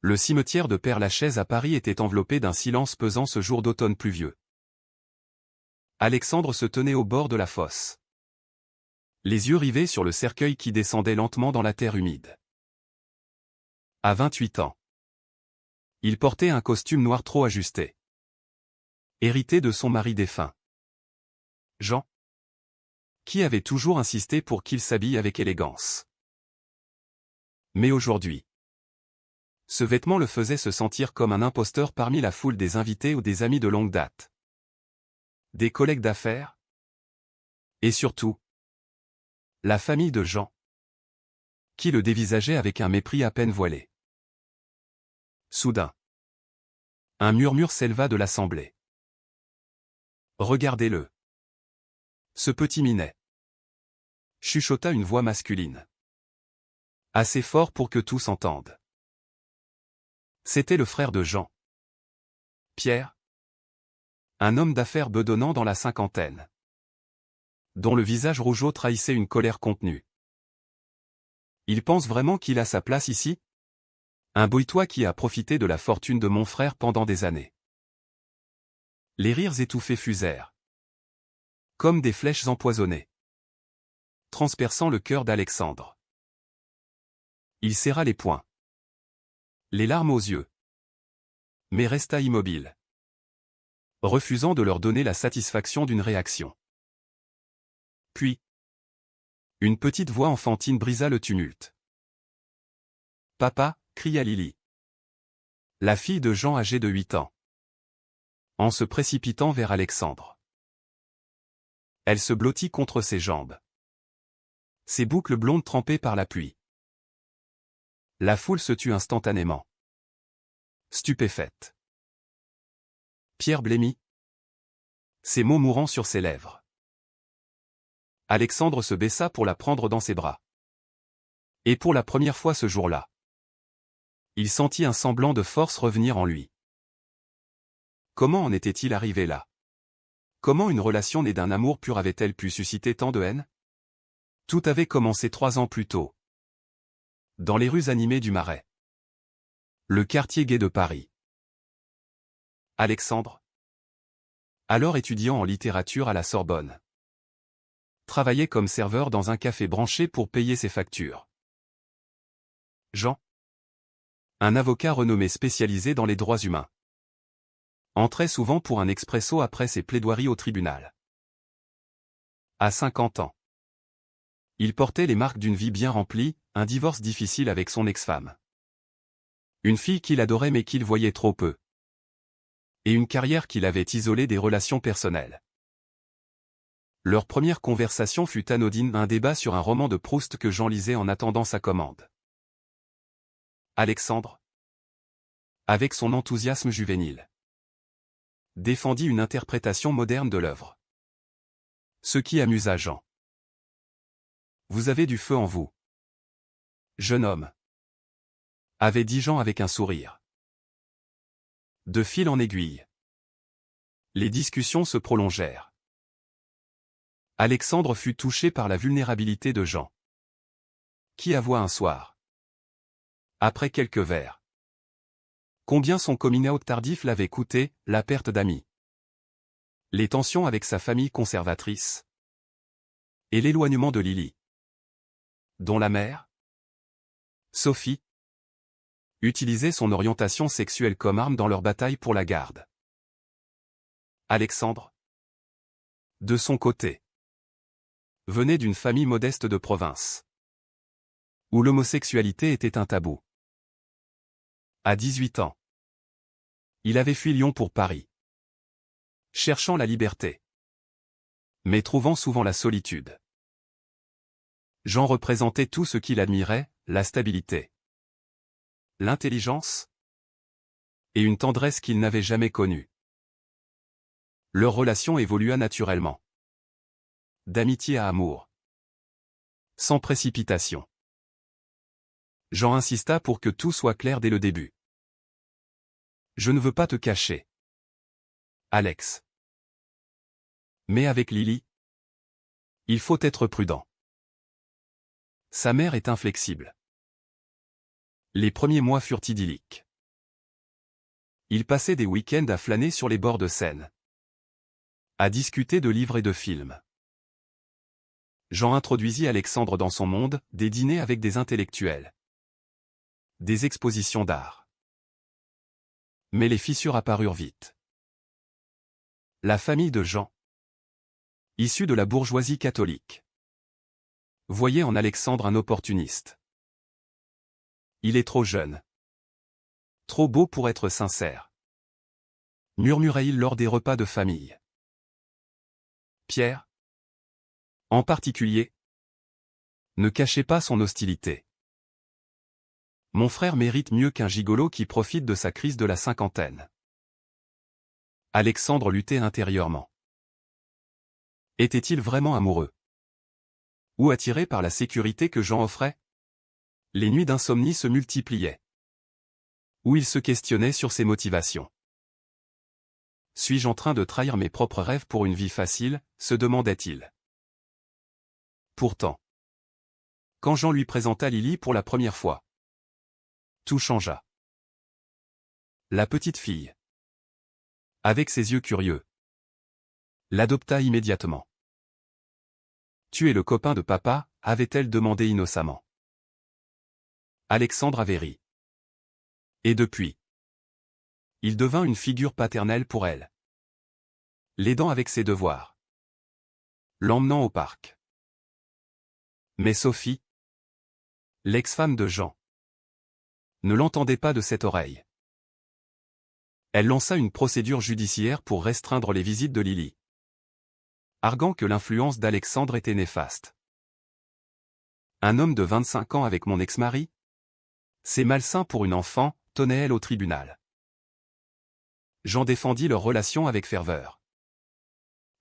Le cimetière de Père-Lachaise à Paris était enveloppé d'un silence pesant ce jour d'automne pluvieux. Alexandre se tenait au bord de la fosse, les yeux rivés sur le cercueil qui descendait lentement dans la terre humide. À 28 ans, il portait un costume noir trop ajusté, hérité de son mari défunt, Jean, qui avait toujours insisté pour qu'il s'habille avec élégance. Mais aujourd'hui, ce vêtement le faisait se sentir comme un imposteur parmi la foule des invités ou des amis de longue date, des collègues d'affaires, et surtout, la famille de Jean, qui le dévisageait avec un mépris à peine voilé. Soudain, un murmure s'éleva de l'assemblée. « Regardez-le. Ce petit minet !» chuchota une voix masculine. Assez fort pour que tous entendent. C'était le frère de Jean, Pierre, un homme d'affaires bedonnant dans la cinquantaine, dont le visage rougeaud trahissait une colère contenue. Il pense vraiment qu'il a sa place ici? Un boitois qui a profité de la fortune de mon frère pendant des années. Les rires étouffés fusèrent, comme des flèches empoisonnées, transperçant le cœur d'Alexandre. Il serra les poings, les larmes aux yeux, mais resta immobile, refusant de leur donner la satisfaction d'une réaction. Puis, une petite voix enfantine brisa le tumulte. « Papa » cria Lily, la fille de Jean âgée de 8 ans, en se précipitant vers Alexandre. Elle se blottit contre ses jambes, ses boucles blondes trempées par la pluie. La foule se tut instantanément, stupéfaite. Pierre blêmit, ces mots mourant sur ses lèvres. Alexandre se baissa pour la prendre dans ses bras. Et pour la première fois ce jour-là, il sentit un semblant de force revenir en lui. Comment en était-il arrivé là? Comment une relation née d'un amour pur avait-elle pu susciter tant de haine? Tout avait commencé 3 ans plus tôt, dans les rues animées du Marais, le quartier gai de Paris. Alexandre, alors étudiant en littérature à la Sorbonne, travaillait comme serveur dans un café branché pour payer ses factures. Jean, un avocat renommé spécialisé dans les droits humains, entrait souvent pour un expresso après ses plaidoiries au tribunal. À 50 ans, il portait les marques d'une vie bien remplie, un divorce difficile avec son ex-femme, une fille qu'il adorait mais qu'il voyait trop peu, et une carrière qui l'avait isolé des relations personnelles. Leur première conversation fut anodine, un débat sur un roman de Proust que Jean lisait en attendant sa commande. Alexandre, avec son enthousiasme juvénile, défendit une interprétation moderne de l'œuvre. Ce qui amusa Jean. « Vous avez du feu en vous, jeune homme », avait dit Jean avec un sourire. De fil en aiguille, les discussions se prolongèrent. Alexandre fut touché par la vulnérabilité de Jean, qui avoua un soir, après quelques verres, combien son coming out tardif l'avait coûté, la perte d'amis, les tensions avec sa famille conservatrice, et l'éloignement de Lily, dont la mère, Sophie, utilisait son orientation sexuelle comme arme dans leur bataille pour la garde. Alexandre, de son côté, venait d'une famille modeste de province, où l'homosexualité était un tabou. À 18 ans, il avait fui Lyon pour Paris, cherchant la liberté, mais trouvant souvent la solitude. Jean représentait tout ce qu'il admirait, la stabilité, l'intelligence et une tendresse qu'il n'avait jamais connue. Leur relation évolua naturellement, d'amitié à amour, sans précipitation. Jean insista pour que tout soit clair dès le début. « Je ne veux pas te cacher, Alex. Mais avec Lily, il faut être prudent. Sa mère est inflexible. » Les premiers mois furent idylliques. Ils passaient des week-ends à flâner sur les bords de Seine, à discuter de livres et de films. Jean introduisit Alexandre dans son monde, des dîners avec des intellectuels, des expositions d'art. Mais les fissures apparurent vite. La famille de Jean, issue de la bourgeoisie catholique, voyait en Alexandre un opportuniste. Il est trop jeune, trop beau pour être sincère, murmurait-il lors des repas de famille. Pierre, en particulier, ne cachait pas son hostilité. Mon frère mérite mieux qu'un gigolo qui profite de sa crise de la cinquantaine. Alexandre luttait intérieurement. Était-il vraiment amoureux? Ou attiré par la sécurité que Jean offrait? Les nuits d'insomnie se multipliaient. Ou il se questionnait sur ses motivations. Suis-je en train de trahir mes propres rêves pour une vie facile, se demandait-il. Pourtant, quand Jean lui présenta Lily pour la première fois, tout changea. La petite fille, avec ses yeux curieux, l'adopta immédiatement. « Tu es le copain de papa ?» avait-elle demandé innocemment. Alexandre avait ri. Et depuis, il devint une figure paternelle pour elle, l'aidant avec ses devoirs, l'emmenant au parc. Mais Sophie, l'ex-femme de Jean, ne l'entendait pas de cette oreille. Elle lança une procédure judiciaire pour restreindre les visites de Lily, arguant que l'influence d'Alexandre était néfaste. Un homme de 25 ans avec mon ex-mari? C'est malsain pour une enfant, tonnait-elle au tribunal. Jean défendit leur relation avec ferveur.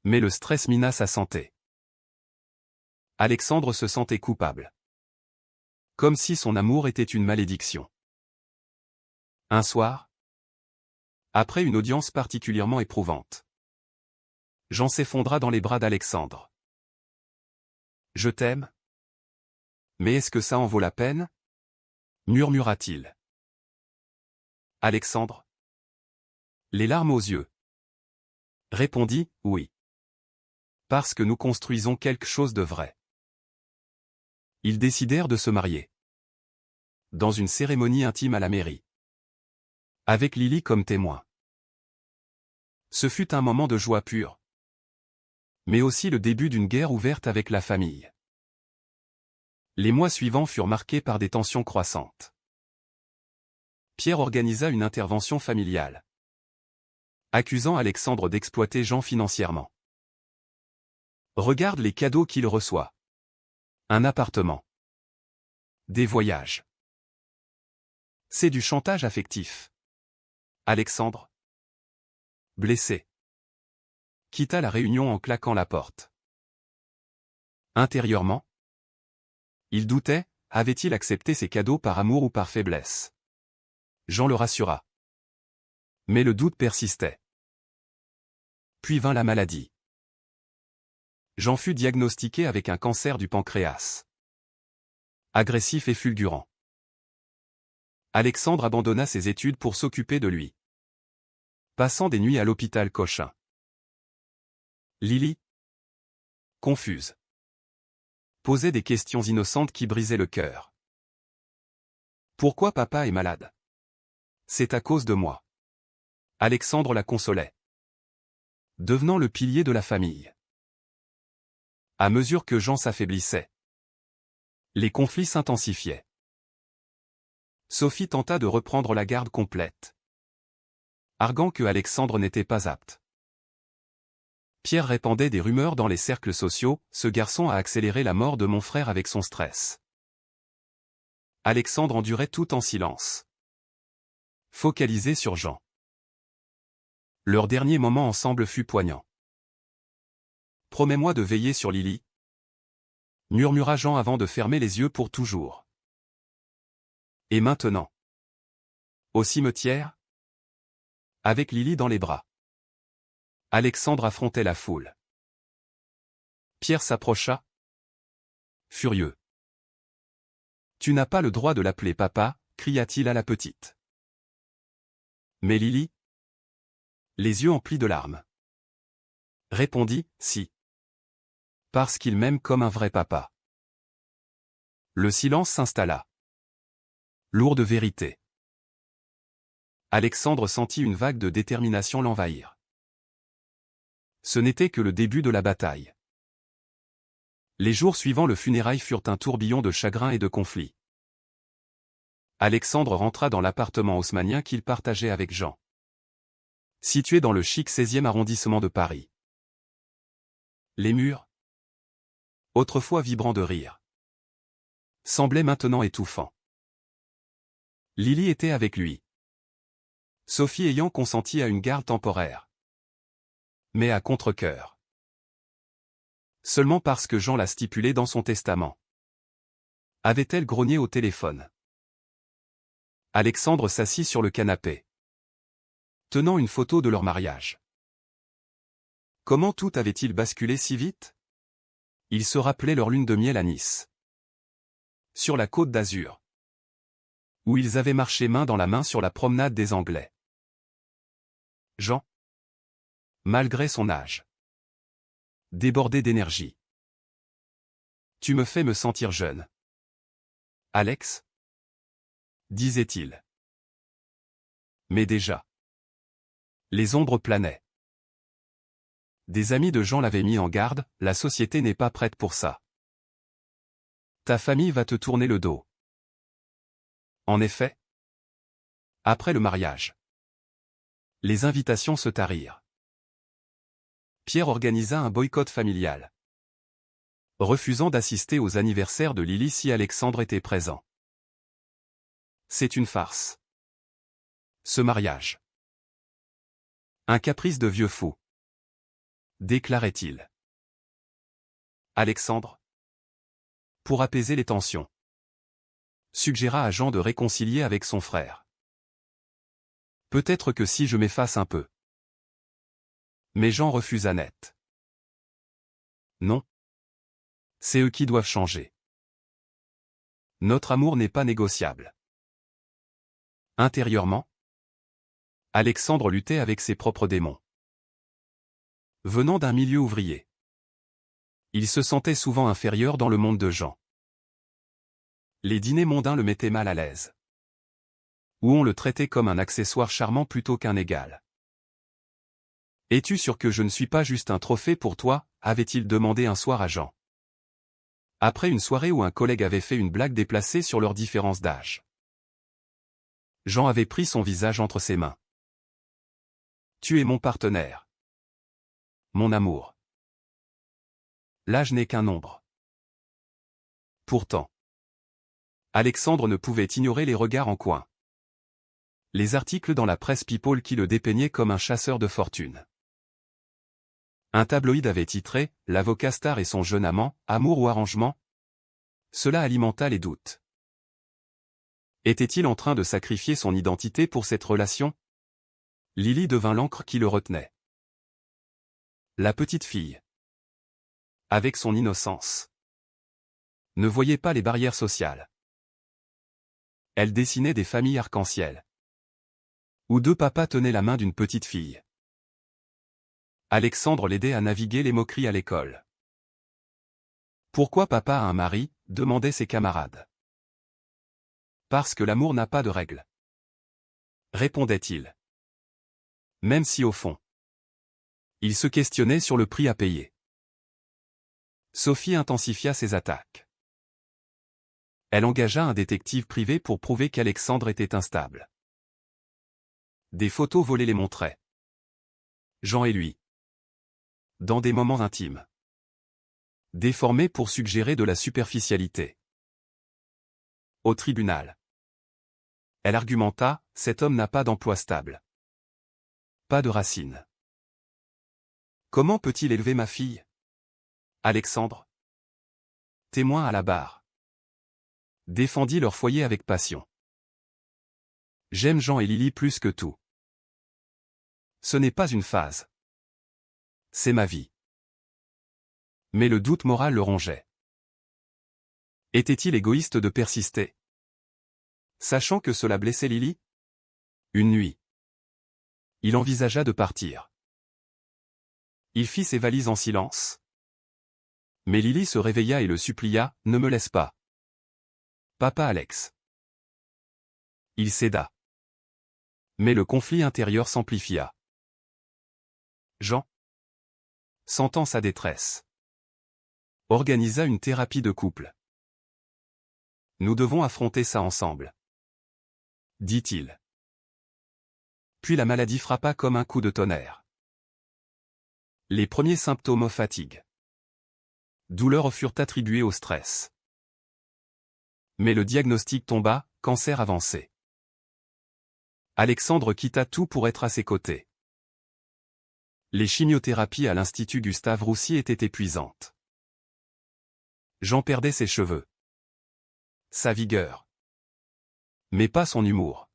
Mais le stress mina sa santé. Alexandre se sentait coupable. Comme si son amour était une malédiction. Un soir, après une audience particulièrement éprouvante, Jean s'effondra dans les bras d'Alexandre. « Je t'aime. Mais est-ce que ça en vaut la peine ?» murmura-t-il. Alexandre, les larmes aux yeux, répondit « Oui. Parce que nous construisons quelque chose de vrai. » Ils décidèrent de se marier. Dans une cérémonie intime à la mairie. Avec Lily comme témoin. Ce fut un moment de joie pure. Mais aussi le début d'une guerre ouverte avec la famille. Les mois suivants furent marqués par des tensions croissantes. Pierre organisa une intervention familiale, accusant Alexandre d'exploiter Jean financièrement. Regarde les cadeaux qu'il reçoit. Un appartement. Des voyages. C'est du chantage affectif. Alexandre, blessé, quitta la réunion en claquant la porte. Intérieurement, il doutait, avait-il accepté ces cadeaux par amour ou par faiblesse? Jean le rassura. Mais le doute persistait. Puis vint la maladie. Jean fut diagnostiqué avec un cancer du pancréas. Agressif et fulgurant. Alexandre abandonna ses études pour s'occuper de lui, passant des nuits à l'hôpital Cochin. Lily, confuse, posait des questions innocentes qui brisaient le cœur. Pourquoi papa est malade? C'est à cause de moi. Alexandre la consolait, devenant le pilier de la famille. À mesure que Jean s'affaiblissait, les conflits s'intensifiaient. Sophie tenta de reprendre la garde complète, arguant que Alexandre n'était pas apte. Pierre répandait des rumeurs dans les cercles sociaux, ce garçon a accéléré la mort de mon frère avec son stress. Alexandre endurait tout en silence, focalisé sur Jean. Leur dernier moment ensemble fut poignant. Promets-moi de veiller sur Lily, murmura Jean avant de fermer les yeux pour toujours. Et maintenant? Au cimetière? Avec Lily dans les bras. Alexandre affrontait la foule. Pierre s'approcha, furieux. Tu n'as pas le droit de l'appeler papa, cria-t-il à la petite. Mais Lily, Les yeux emplis de larmes. Répondit, si. Parce qu'il m'aime comme un vrai papa. Le silence s'installa. Lourde vérité. Alexandre sentit une vague de détermination l'envahir. Ce n'était que le début de la bataille. Les jours suivants le funérail furent un tourbillon de chagrin et de conflits. Alexandre rentra dans l'appartement haussmannien qu'il partageait avec Jean. Situé dans le chic 16e arrondissement de Paris. Les murs, autrefois vibrants de rire, semblaient maintenant étouffants. Lily était avec lui. Sophie ayant consenti à une garde temporaire. Mais à contre-cœur. Seulement parce que Jean l'a stipulé dans son testament. Avait-elle grogné au téléphone? Alexandre s'assit sur le canapé, tenant une photo de leur mariage. Comment tout avait-il basculé si vite? Il se rappelait leur lune de miel à Nice. Sur la côte d'Azur. Où ils avaient marché main dans la main sur la promenade des Anglais. Jean, malgré son âge, débordé d'énergie. Tu me fais me sentir jeune. Alex, disait-il. Mais déjà, les ombres planaient. Des amis de Jean l'avaient mis en garde, la société n'est pas prête pour ça. Ta famille va te tourner le dos. En effet, après le mariage, les invitations se tarirent. Pierre organisa un boycott familial, refusant d'assister aux anniversaires de Lily si Alexandre était présent. C'est une farce. Ce mariage. Un caprice de vieux fou, déclarait-il. Alexandre, pour apaiser les tensions, suggéra à Jean de réconcilier avec son frère. Peut-être que si je m'efface un peu. Mais Jean refusa net. Non. C'est eux qui doivent changer. Notre amour n'est pas négociable. Intérieurement, Alexandre luttait avec ses propres démons. Venant d'un milieu ouvrier, il se sentait souvent inférieur dans le monde de Jean. Les dîners mondains le mettaient mal à l'aise. Où on le traitait comme un accessoire charmant plutôt qu'un égal. « Es-tu sûr que je ne suis pas juste un trophée pour toi ?» avait-il demandé un soir à Jean. Après une soirée où un collègue avait fait une blague déplacée sur leur différence d'âge. Jean avait pris son visage entre ses mains. « Tu es mon partenaire. Mon amour. L'âge n'est qu'un nombre. » Pourtant, Alexandre ne pouvait ignorer les regards en coin. Les articles dans la presse people qui le dépeignaient comme un chasseur de fortune. Un tabloïd avait titré « L'avocat star et son jeune amant, amour ou arrangement ?» Cela alimenta les doutes. Était-il en train de sacrifier son identité pour cette relation? Lily devint l'encre qui le retenait. La petite fille, avec son innocence, ne voyait pas les barrières sociales. Elle dessinait des familles arc-en-ciel, où deux papas tenaient la main d'une petite fille. Alexandre l'aidait à naviguer les moqueries à l'école. Pourquoi papa a un mari? Demandaient ses camarades. Parce que l'amour n'a pas de règles, répondait-il. Même si au fond, il se questionnait sur le prix à payer. Sophie intensifia ses attaques. Elle engagea un détective privé pour prouver qu'Alexandre était instable. Des photos volées les montraient. Jean et lui. Dans des moments intimes. Déformés pour suggérer de la superficialité. Au tribunal. Elle argumenta, cet homme n'a pas d'emploi stable. Pas de racines. Comment peut-il élever ma fille? Alexandre, témoin à la barre, défendit leur foyer avec passion. J'aime Jean et Lily plus que tout. Ce n'est pas une phase. C'est ma vie. Mais le doute moral le rongeait. Était-il égoïste de persister? Sachant que cela blessait Lily? Une nuit. Il envisagea de partir. Il fit ses valises en silence. Mais Lily se réveilla et le supplia, « Ne me laisse pas. Papa Alex. » Il céda. Mais le conflit intérieur s'amplifia. Jean, sentant sa détresse, organisa une thérapie de couple. « Nous devons affronter ça ensemble, » dit-il. Puis la maladie frappa comme un coup de tonnerre. Les premiers symptômes fatigue, douleurs furent attribués au stress. Mais le diagnostic tomba, cancer avancé. Alexandre quitta tout pour être à ses côtés. Les chimiothérapies à l'Institut Gustave-Roussy étaient épuisantes. Jean perdait ses cheveux, sa vigueur, mais pas son humour.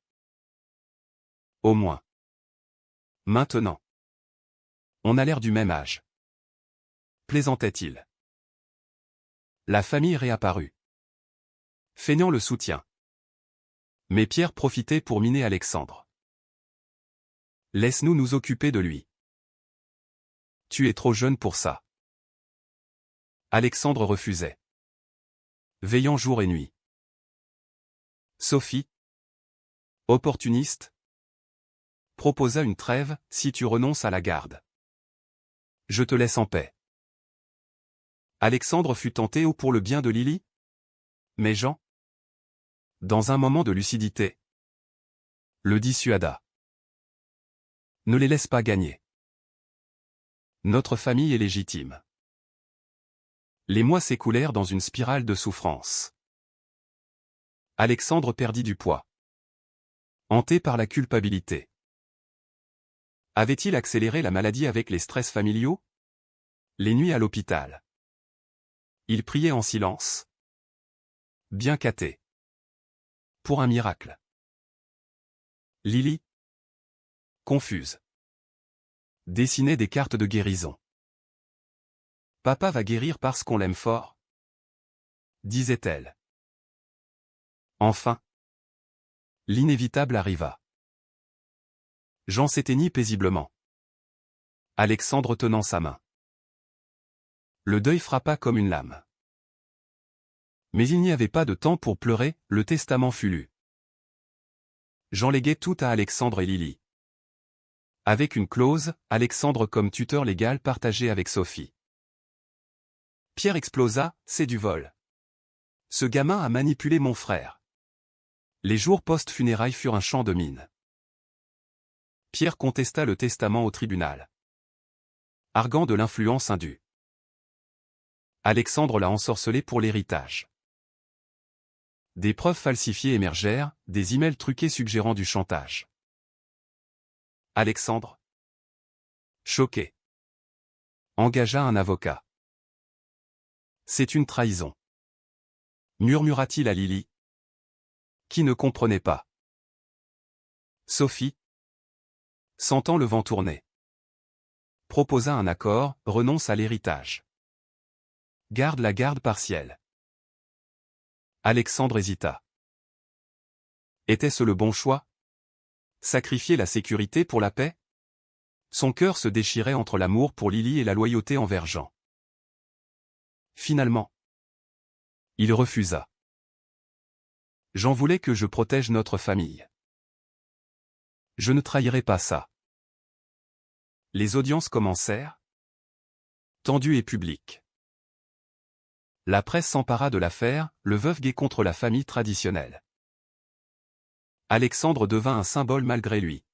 Au moins. Maintenant. On a l'air du même âge. Plaisantait-il. La famille réapparut. Feignant le soutien. Mais Pierre profitait pour miner Alexandre. Laisse-nous nous occuper de lui. Tu es trop jeune pour ça. Alexandre refusait. Veillant jour et nuit. Sophie, opportuniste, proposa une trêve, si tu renonces à la garde. Je te laisse en paix. Alexandre fut tenté ou pour le bien de Lily? Mais Jean, dans un moment de lucidité, le dissuada. Ne les laisse pas gagner. Notre famille est légitime. Les mois s'écoulèrent dans une spirale de souffrance. Alexandre perdit du poids. Hanté par la culpabilité. Avait-il accéléré la maladie avec les stress familiaux? Les nuits à l'hôpital. Il priait en silence. Bien catté. Pour un miracle. Lily, confuse, dessinait des cartes de guérison. Papa va guérir parce qu'on l'aime fort, disait-elle. Enfin, l'inévitable arriva. Jean s'éteignit paisiblement. Alexandre tenant sa main. Le deuil frappa comme une lame. Mais il n'y avait pas de temps pour pleurer, le testament fut lu. Jean léguait tout à Alexandre et Lily. Avec une clause, Alexandre comme tuteur légal partagé avec Sophie. Pierre explosa, c'est du vol. Ce gamin a manipulé mon frère. Les jours post-funérailles furent un champ de mine. Pierre contesta le testament au tribunal, arguant de l'influence indue. Alexandre l'a ensorcelé pour l'héritage. Des preuves falsifiées émergèrent, des emails truqués suggérant du chantage. Alexandre, choqué, engagea un avocat. C'est une trahison, murmura-t-il à Lily, qui ne comprenait pas. Sophie, sentant le vent tourner, proposa un accord, renonce à l'héritage. Garde la garde partielle. Alexandre hésita. Était-ce le bon choix? Sacrifier la sécurité pour la paix? Son cœur se déchirait entre l'amour pour Lily et la loyauté envers Jean. Finalement, il refusa. Jean voulait que je protège notre famille. Je ne trahirai pas ça. Les audiences commencèrent, tendues et publiques. La presse s'empara de l'affaire, le veuf gay contre la famille traditionnelle. Alexandre devint un symbole malgré lui,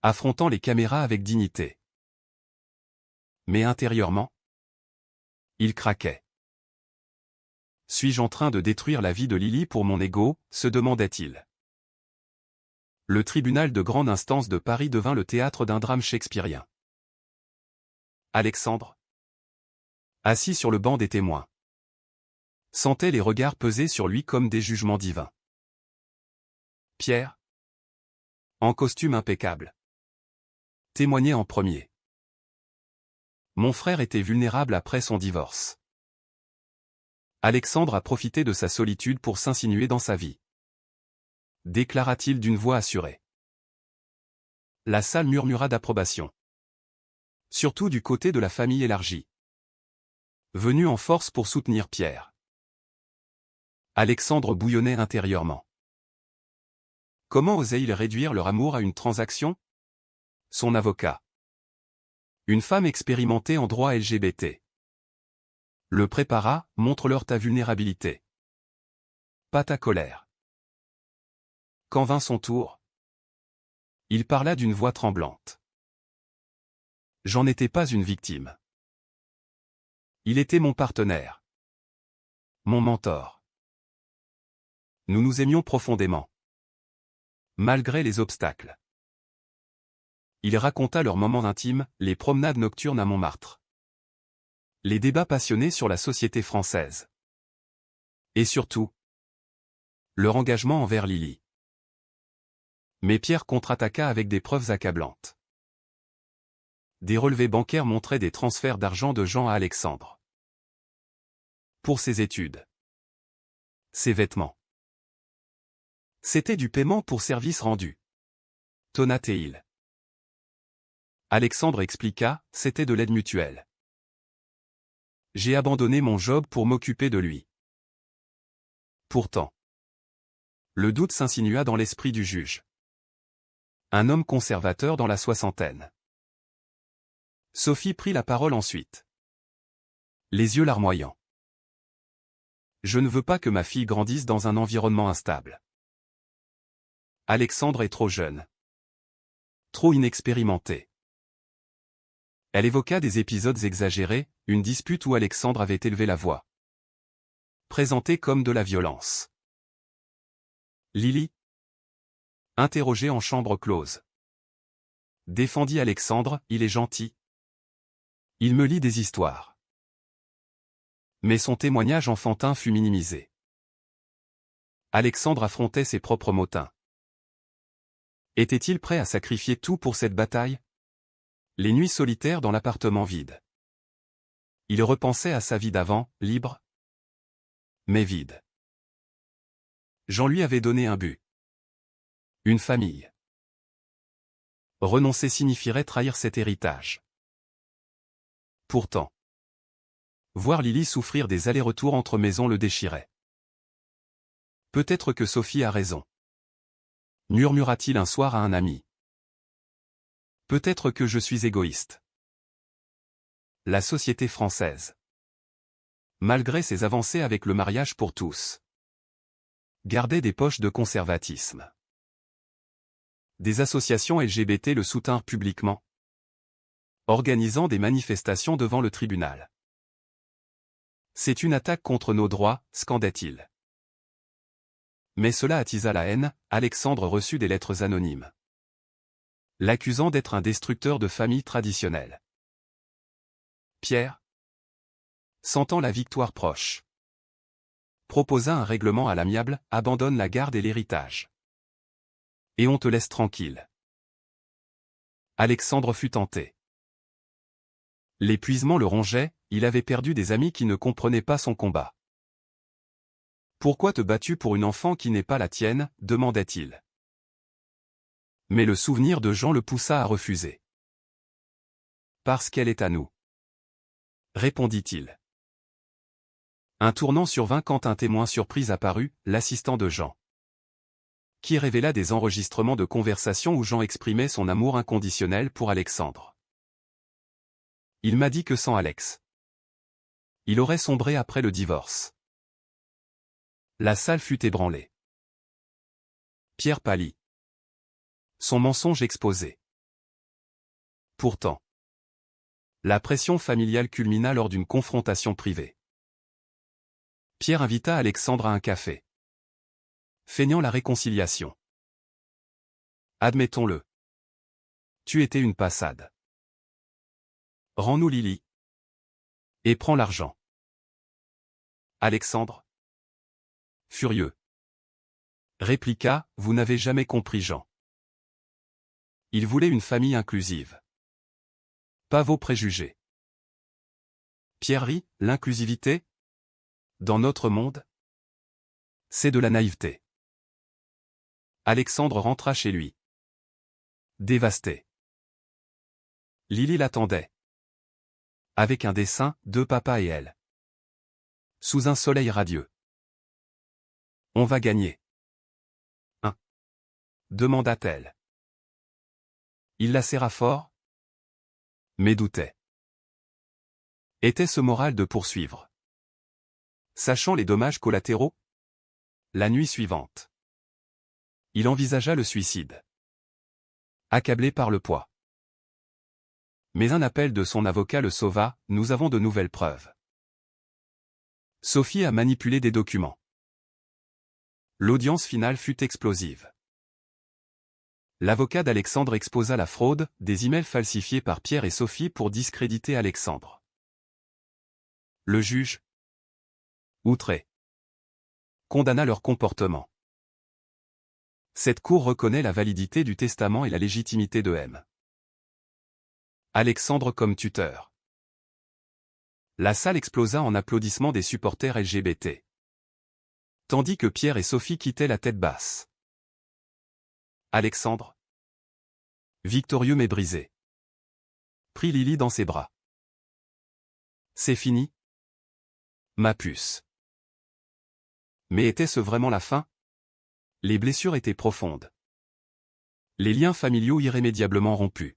affrontant les caméras avec dignité. Mais intérieurement, il craquait. Suis-je en train de détruire la vie de Lily pour mon ego, se demandait-il. Le tribunal de grande instance de Paris devint le théâtre d'un drame shakespearien. Alexandre, assis sur le banc des témoins, sentait les regards peser sur lui comme des jugements divins. Pierre, en costume impeccable, témoignait en premier. Mon frère était vulnérable après son divorce. Alexandre a profité de sa solitude pour s'insinuer dans sa vie, déclara-t-il d'une voix assurée. La salle murmura d'approbation. Surtout du côté de la famille élargie. Venu en force pour soutenir Pierre. Alexandre bouillonnait intérieurement. Comment osait-il réduire leur amour à une transaction? Son avocat. Une femme expérimentée en droit LGBT. Le prépara, montre-leur ta vulnérabilité. Pas ta colère. Quand vint son tour, il parla d'une voix tremblante. J'en étais pas une victime. Il était mon partenaire. Mon mentor. Nous nous aimions profondément. Malgré les obstacles. Il raconta leurs moments intimes, les promenades nocturnes à Montmartre. Les débats passionnés sur la société française. Et surtout, leur engagement envers Lily. Mais Pierre contre-attaqua avec des preuves accablantes. Des relevés bancaires montraient des transferts d'argent de Jean à Alexandre. Pour ses études. Ses vêtements. C'était du paiement pour services rendus. Tonat-il. Alexandre expliqua, c'était de l'aide mutuelle. J'ai abandonné mon job pour m'occuper de lui. Pourtant. Le doute s'insinua dans l'esprit du juge. Un homme conservateur dans la soixantaine. Sophie prit la parole ensuite. Les yeux larmoyants. Je ne veux pas que ma fille grandisse dans un environnement instable. Alexandre est trop jeune. Trop inexpérimenté. Elle évoqua des épisodes exagérés, une dispute où Alexandre avait élevé la voix. Présenté comme de la violence. Lily, interrogée en chambre close. Défendit Alexandre, il est gentil. Il me lit des histoires. Mais son témoignage enfantin fut minimisé. Alexandre affrontait ses propres motins. Était-il prêt à sacrifier tout pour cette bataille? Les nuits solitaires dans l'appartement vide. Il repensait à sa vie d'avant, libre, mais vide. Jean lui avait donné un but. Une famille. Renoncer signifierait trahir cet héritage. Pourtant, voir Lily souffrir des allers-retours entre maisons le déchirait. Peut-être que Sophie a raison. Murmura-t-il un soir à un ami. Peut-être que je suis égoïste. La société française. Malgré ses avancées avec le mariage pour tous. Gardait des poches de conservatisme. Des associations LGBT le soutinrent publiquement. Organisant des manifestations devant le tribunal. C'est une attaque contre nos droits, scandait-il. Mais cela attisa la haine, Alexandre reçut des lettres anonymes. L'accusant d'être un destructeur de famille traditionnelle. Pierre, sentant la victoire proche, proposa un règlement à l'amiable, abandonne la garde et l'héritage. Et on te laisse tranquille. Alexandre fut tenté. L'épuisement le rongeait, il avait perdu des amis qui ne comprenaient pas son combat. Pourquoi te bats-tu pour une enfant qui n'est pas la tienne, demandait-il. Mais le souvenir de Jean le poussa à refuser. Parce qu'elle est à nous. Répondit-il. Un tournant survint quand un témoin surprise apparut, l'assistant de Jean. Qui révéla des enregistrements de conversations où Jean exprimait son amour inconditionnel pour Alexandre. Il m'a dit que sans Alex, il aurait sombré après le divorce. La salle fut ébranlée. Pierre pâlit. Son mensonge exposé. Pourtant, la pression familiale culmina lors d'une confrontation privée. Pierre invita Alexandre à un café. Feignant la réconciliation. Admettons-le. Tu étais une passade. Rends-nous Lily. Et prends l'argent. Alexandre, furieux, répliqua, vous n'avez jamais compris Jean. Il voulait une famille inclusive. Pas vos préjugés. Pierre rit, l'inclusivité? Dans notre monde? C'est de la naïveté. Alexandre rentra chez lui. Dévastée. Lily l'attendait. Avec un dessin, de papa et elle. Sous un soleil radieux. On va gagner. Hein? Demanda-t-elle. Il la serra fort, mais doutait. Était-ce moral de poursuivre? Sachant les dommages collatéraux? La nuit suivante. Il envisagea le suicide. Accablé par le poids. Mais un appel de son avocat le sauva, nous avons de nouvelles preuves. Sophie a manipulé des documents. L'audience finale fut explosive. L'avocat d'Alexandre exposa la fraude, des emails falsifiés par Pierre et Sophie pour discréditer Alexandre. Le juge, outré, condamna leur comportement. Cette cour reconnaît la validité du testament et la légitimité de M. Alexandre comme tuteur. La salle explosa en applaudissements des supporters LGBT. Tandis que Pierre et Sophie quittaient la tête basse. Alexandre, victorieux mais brisé, prit Lily dans ses bras. C'est fini, ma puce. Mais était-ce vraiment la fin? Les blessures étaient profondes. Les liens familiaux irrémédiablement rompus.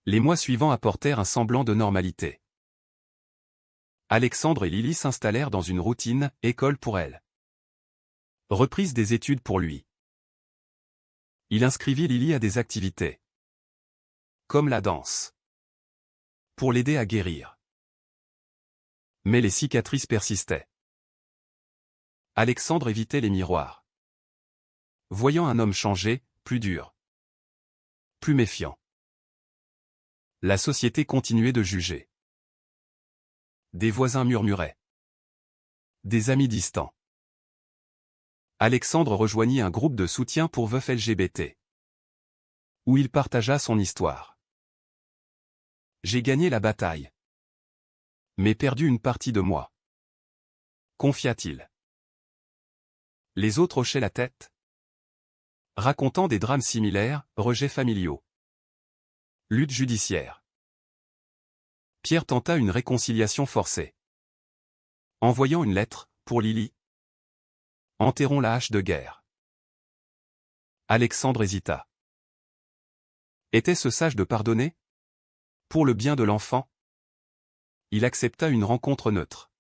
Les mois suivants apportèrent un semblant de normalité. Alexandre et Lily s'installèrent dans une routine, école pour elle. Reprise des études pour lui. Il inscrivit Lily à des activités. Comme la danse. Pour l'aider à guérir. Mais les cicatrices persistaient. Alexandre évitait les miroirs. Voyant un homme changé, plus dur. Plus méfiant. La société continuait de juger. Des voisins murmuraient. Des amis distants. Alexandre rejoignit un groupe de soutien pour veufs LGBT. Où il partagea son histoire. J'ai gagné la bataille. Mais perdu une partie de moi. Confia-t-il. Les autres hochaient la tête. Racontant des drames similaires, rejets familiaux. Lutte judiciaire. Pierre tenta une réconciliation forcée. Envoyant une lettre, pour Lily. Enterrons la hache de guerre. Alexandre hésita. Était-ce sage de pardonner? Pour le bien de l'enfant? Il accepta une rencontre neutre.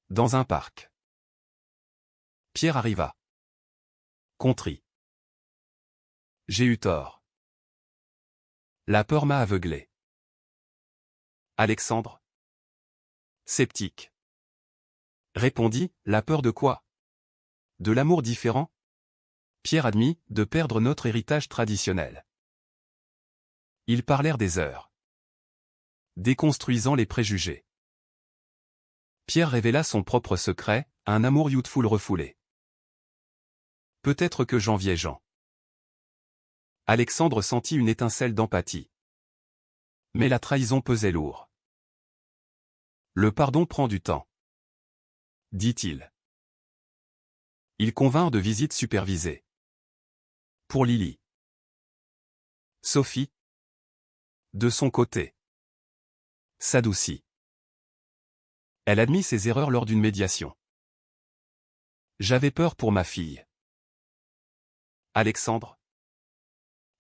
Dans un parc. Pierre arriva. Contrit. J'ai eu tort. La peur m'a aveuglé. Alexandre, sceptique, répondit, la peur de quoi? De l'amour différent? Pierre admit, de perdre notre héritage traditionnel. Ils parlèrent des heures. Déconstruisant les préjugés. Pierre révéla son propre secret, un amour youthful refoulé. Peut-être que j'enviais Jean. Alexandre sentit une étincelle d'empathie. Mais la trahison pesait lourd. Le pardon prend du temps. Dit-il. Ils convinrent de visites supervisées. Pour Lily. Sophie. De son côté. S'adoucit. Elle admit ses erreurs lors d'une médiation. J'avais peur pour ma fille. Alexandre.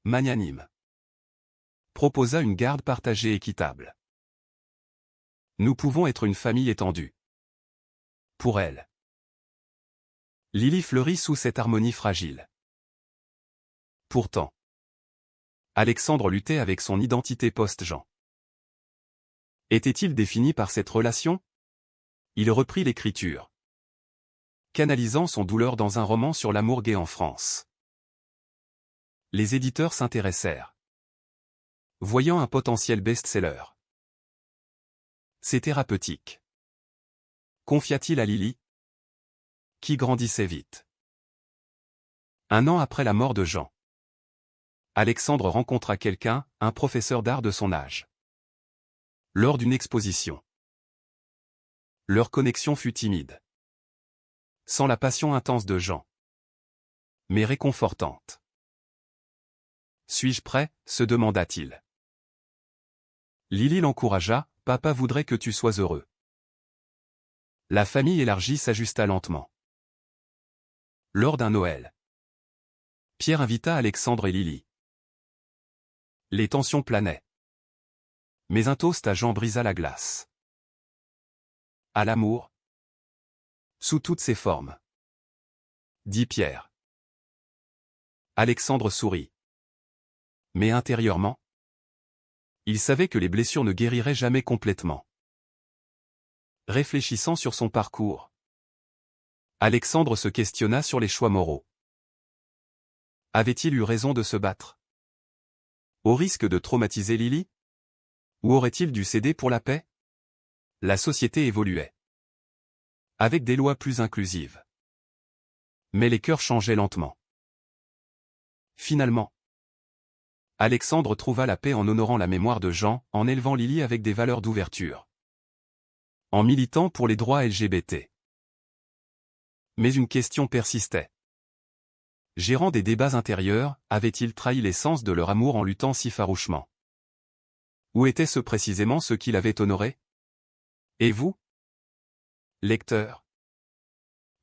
Magnanime. Proposa une garde partagée équitable. Nous pouvons être une famille étendue. Pour elle. Lily fleurit sous cette harmonie fragile. Pourtant. Alexandre luttait avec son identité post-Jean. Était-il défini par cette relation? Il reprit l'écriture. Canalisant son douleur dans un roman sur l'amour gay en France. Les éditeurs s'intéressèrent. Voyant un potentiel best-seller. C'est thérapeutique. Confia-t-il à Lily, qui grandissait vite. Un an après la mort de Jean. Alexandre rencontra quelqu'un, un professeur d'art de son âge. Lors d'une exposition. Leur connexion fut timide. Sans la passion intense de Jean. Mais réconfortante. Suis-je prêt? Se demanda-t-il. Lily l'encouragea, papa voudrait que tu sois heureux. La famille élargie s'ajusta lentement. Lors d'un Noël, Pierre invita Alexandre et Lily. Les tensions planaient. Mais un toast à Jean brisa la glace. À l'amour, sous toutes ses formes, dit Pierre. Alexandre sourit. Mais intérieurement, il savait que les blessures ne guériraient jamais complètement. Réfléchissant sur son parcours, Alexandre se questionna sur les choix moraux. Avait-il eu raison de se battre? Au risque de traumatiser Lily? Ou aurait-il dû céder pour la paix? La société évoluait. Avec des lois plus inclusives. Mais les cœurs changeaient lentement. Finalement, Alexandre trouva la paix en honorant la mémoire de Jean, en élevant Lily avec des valeurs d'ouverture. En militant pour les droits LGBT. Mais une question persistait. Gérant des débats intérieurs, avait-il trahi l'essence de leur amour en luttant si farouchement? Où était-ce précisément ce qu'il avait honoré? Et vous? Lecteur.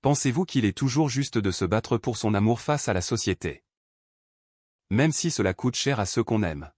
Pensez-vous qu'il est toujours juste de se battre pour son amour face à la société? Même si cela coûte cher à ceux qu'on aime.